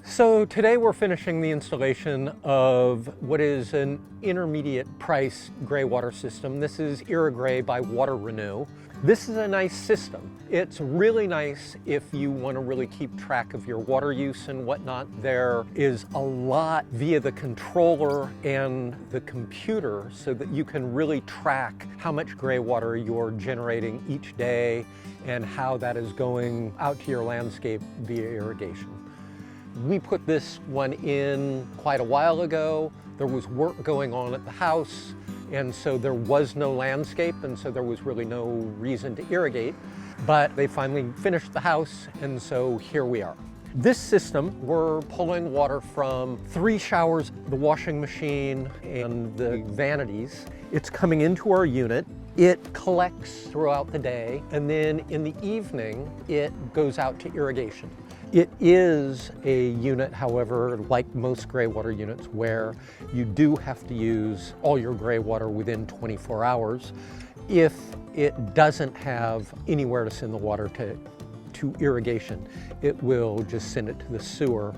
So today we're finishing the installation of what is an intermediate price gray water system. This is IrriGray by WaterRenu. This is a nice system. It's really nice if you want to really keep track of your water use and whatnot. There is a lot via the controller and the computer so that you can really track how much gray water you're generating each day and how that is going out to your landscape via irrigation. We put this one in quite a while ago. There was work going on at the house, and so there was no landscape, and so there was really no reason to irrigate. But they finally finished the house, and so here we are. This system, we're pulling water from 3 showers, the washing machine, and the vanities. It's coming into our unit. It collects throughout the day, and then in the evening, it goes out to irrigation. It is a unit, however, like most gray water units, where you do have to use all your gray water within 24 hours. If it doesn't have anywhere to send the water to irrigation, it will just send it to the sewer.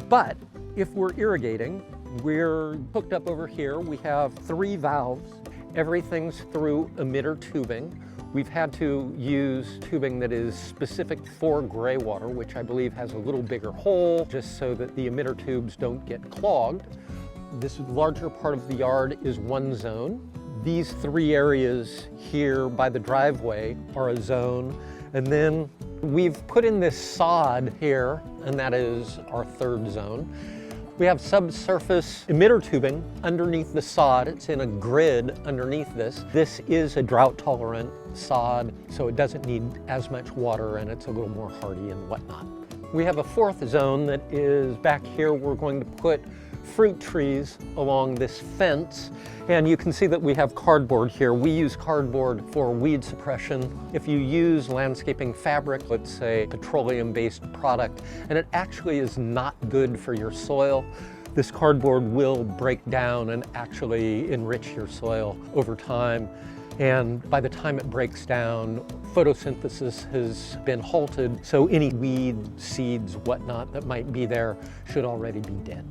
But if we're irrigating, we're hooked up over here. We have 3 valves. Everything's through emitter tubing. We've had to use tubing that is specific for gray water, which I believe has a little bigger hole, just so that the emitter tubes don't get clogged. This larger part of the yard is one zone. These 3 areas here by the driveway are a zone. And then we've put in this sod here, and that is our 3rd zone. We have subsurface emitter tubing underneath the sod. It's in a grid underneath this. This is a drought-tolerant sod, so it doesn't need as much water, and it's a little more hardy and whatnot. We have a 4th zone that is back here. We're going to put fruit trees along this fence, and you can see that we have cardboard here. We use cardboard for weed suppression. If you use landscaping fabric, let's say petroleum-based product, and it actually is not good for your soil, this cardboard will break down and actually enrich your soil over time. And by the time it breaks down, photosynthesis has been halted, so any weed, seeds, whatnot that might be there should already be dead.